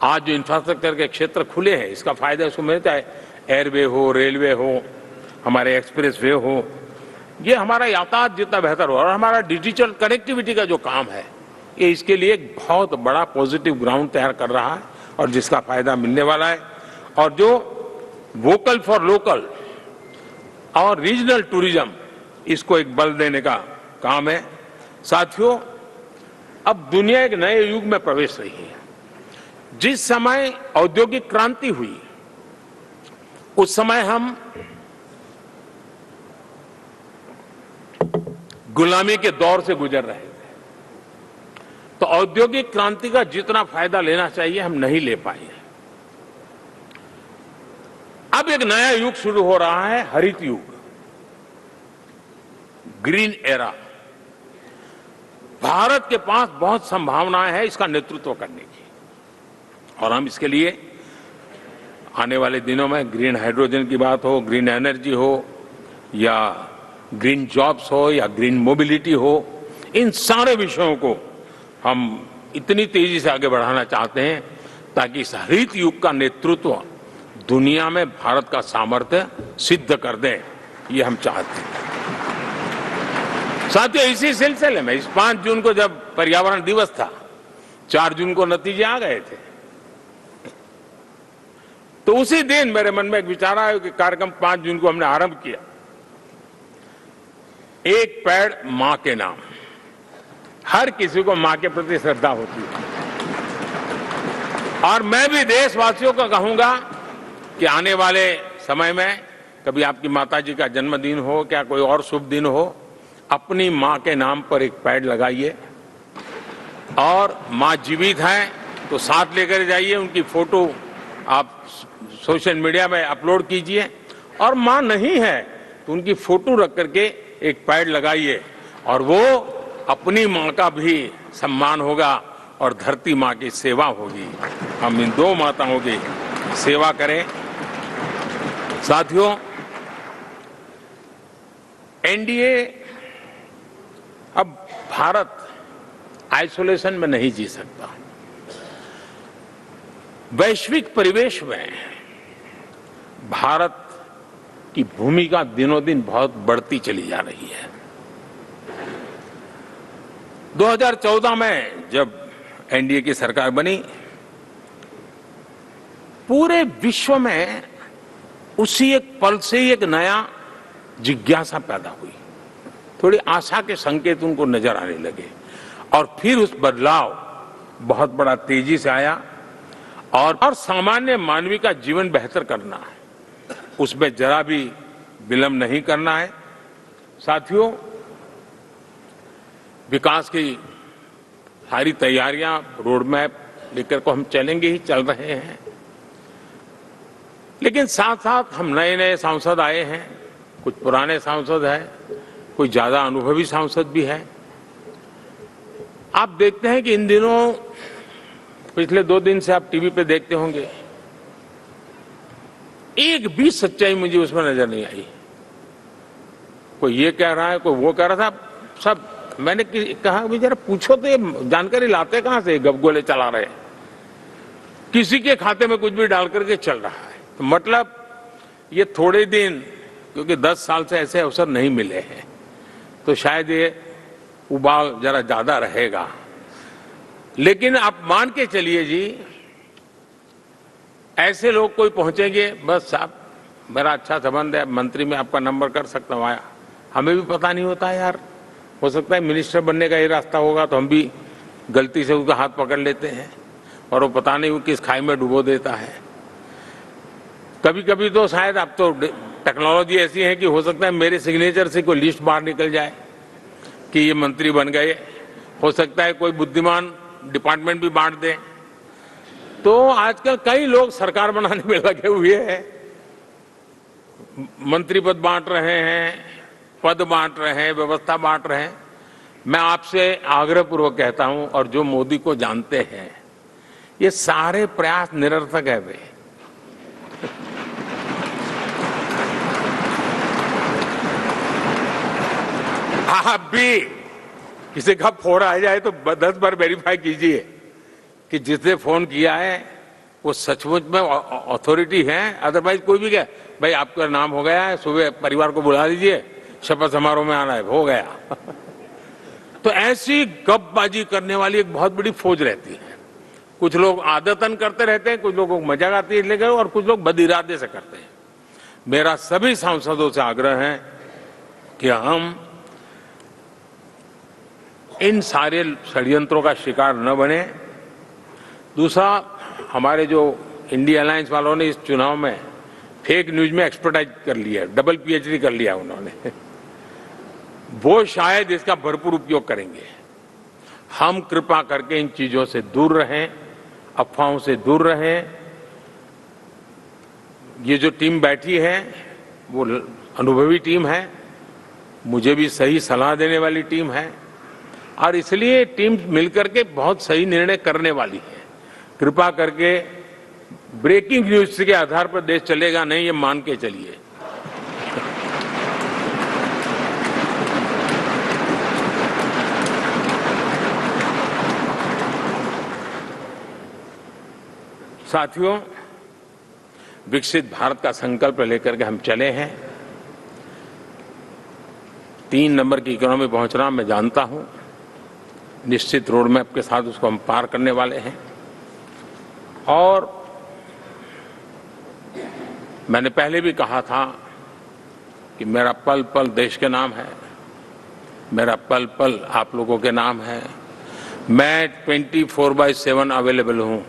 आज जो इंफ्रास्ट्रक्चर के क्षेत्र खुले हैं, इसका फायदा उसको मिलता है। एयरवे हो, रेलवे हो, हमारे एक्सप्रेस वे हो, ये हमारा यातायात जितना बेहतर हो और हमारा डिजिटल कनेक्टिविटी का जो काम है, ये इसके लिए एक बहुत बड़ा पॉजिटिव ग्राउंड तैयार कर रहा है और जिसका फायदा मिलने वाला है। और जो वोकल फॉर लोकल और रीजनल टूरिज्म, इसको एक बल देने का काम है। साथियों, अब दुनिया एक नए युग में प्रवेश रही है। जिस समय औद्योगिक क्रांति हुई, उस समय हम गुलामी के दौर से गुजर रहे थे, तो औद्योगिक क्रांति का जितना फायदा लेना चाहिए हम नहीं ले पाए। अब एक नया युग शुरू हो रहा है, हरित युग, ग्रीन एरा। भारत के पास बहुत संभावनाएं हैं इसका नेतृत्व करने की, और हम इसके लिए आने वाले दिनों में ग्रीन हाइड्रोजन की बात हो, ग्रीन एनर्जी हो, या ग्रीन जॉब्स हो, या ग्रीन मोबिलिटी हो, इन सारे विषयों को हम इतनी तेजी से आगे बढ़ाना चाहते हैं ताकि इस हरित युग का नेतृत्व दुनिया में भारत का सामर्थ्य सिद्ध कर दें, ये हम चाहते हैं। साथियों, इसी सिलसिले में इस 5 जून को जब पर्यावरण दिवस था, 4 जून को नतीजे आ गए थे, तो उसी दिन मेरे मन में एक विचार आया कि कार्यक्रम 5 जून को हमने आरंभ किया, एक पेड़ मां के नाम। हर किसी को मां के प्रति श्रद्धा होती है, और मैं भी देशवासियों को कहूंगा कि आने वाले समय में कभी आपकी माताजी का जन्मदिन हो, क्या कोई और शुभ दिन हो, अपनी मां के नाम पर एक पेड़ लगाइए, और मां जीवित हैं तो साथ लेकर जाइए, उनकी फोटो आप सोशल मीडिया में अपलोड कीजिए, और मां नहीं है तो उनकी फोटो रख करके एक पेड़ लगाइए, और वो अपनी मां का भी सम्मान होगा और धरती मां की सेवा होगी। हम इन 2 माताओं की सेवा करें। साथियों, एनडीए, अब भारत आइसोलेशन में नहीं जी सकता। वैश्विक परिवेश में भारत की भूमिका दिनों दिन बहुत बढ़ती चली जा रही है। 2014 में जब एनडीए की सरकार बनी, पूरे विश्व में उसी एक पल से ही एक नया जिज्ञासा पैदा हुई, थोड़ी आशा के संकेत उनको नजर आने लगे, और फिर उस बदलाव बहुत बड़ा तेजी से आया, और सामान्य मानवी का जीवन बेहतर करना है, उसमें जरा भी विलंब नहीं करना है। साथियों, विकास की सारी तैयारियां, रोड मैप लेकर को हम चलेंगे ही, चल रहे हैं, लेकिन साथ साथ हम नए नए सांसद आए हैं, कुछ पुराने सांसद हैं, कोई ज्यादा अनुभवी सांसद भी है। आप देखते हैं कि इन दिनों, पिछले 2 दिन से आप टीवी पे देखते होंगे, एक भी सच्चाई मुझे उसमें नजर नहीं आई। कोई ये कह रहा है, कोई वो कह रहा था, सब मैंने कहा भी जरा पूछो तो ये जानकारी लाते कहां से, गपगोले चला रहे, किसी के खाते में कुछ भी डाल करके चल रहा है। तो मतलब ये थोड़े दिन, क्योंकि 10 साल से ऐसे अवसर नहीं मिले हैं, तो शायद ये उबाल जरा ज्यादा रहेगा। लेकिन आप मान के चलिए जी, ऐसे लोग कोई पहुंचेंगे, बस साहब मेरा अच्छा संबंध है, मंत्री में आपका नंबर कर सकता हूं, आया, हमें भी पता नहीं होता यार, हो सकता है मिनिस्टर बनने का ये रास्ता होगा तो हम भी गलती से उसका हाथ पकड़ लेते हैं, और वो पता नहीं वो किस खाई में डुबो देता है। कभी कभी तो शायद अब तो टेक्नोलॉजी ऐसी है कि हो सकता है मेरे सिग्नेचर से कोई लिस्ट बाहर निकल जाए कि ये मंत्री बन गए, हो सकता है कोई बुद्धिमान डिपार्टमेंट भी बांट दे। तो आजकल कई लोग सरकार बनाने में लगे हुए हैं, मंत्री पद बांट रहे हैं, पद बांट रहे हैं, व्यवस्था बांट रहे हैं। मैं आपसे आग्रहपूर्वक कहता हूं, और जो मोदी को जानते हैं, ये सारे प्रयास निरर्थक है। वे आप भी किसी का फोन आ जाए तो 10 बार वेरीफाई कीजिए कि जिसने फोन किया है वो सचमुच में अथॉरिटी है। अदरवाइज कोई भी कहे भाई आपका नाम हो गया है, सुबह परिवार को बुला लीजिए, शपथ समारोह में आना है, हो गया। तो ऐसी गपबाजी करने वाली एक बहुत बड़ी फौज रहती है। कुछ लोग आदतन करते रहते हैं, कुछ लोगों को मजाक आती है लेकिन, और कुछ लोग बदइरादे से करते हैं। मेरा सभी सांसदों से आग्रह है कि हम इन सारे षड्यंत्रों का शिकार न बने। दूसरा, हमारे जो इंडिया अलायंस वालों ने इस चुनाव में फेक न्यूज में एक्सपर्टाइज कर लिया, डबल पीएचडी कर लिया उन्होंने, वो शायद इसका भरपूर उपयोग करेंगे। हम कृपा करके इन चीजों से दूर रहें, अफवाहों से दूर रहें। ये जो टीम बैठी है वो अनुभवी टीम है, मुझे भी सही सलाह देने वाली टीम है, और इसलिए टीम मिलकर के बहुत सही निर्णय करने वाली है। कृपा करके ब्रेकिंग न्यूज के आधार पर देश चलेगा नहीं, ये मान के चलिए। साथियों, विकसित भारत का संकल्प लेकर के हम चले हैं। 3 नंबर की इकोनॉमी पहुंचना मैं जानता हूं, निश्चित रोड मैप के साथ उसको हम पार करने वाले हैं। और मैंने पहले भी कहा था कि मेरा पल पल देश के नाम है, मेरा पल पल आप लोगों के नाम है। मैं 24/7 अवेलेबल हूं।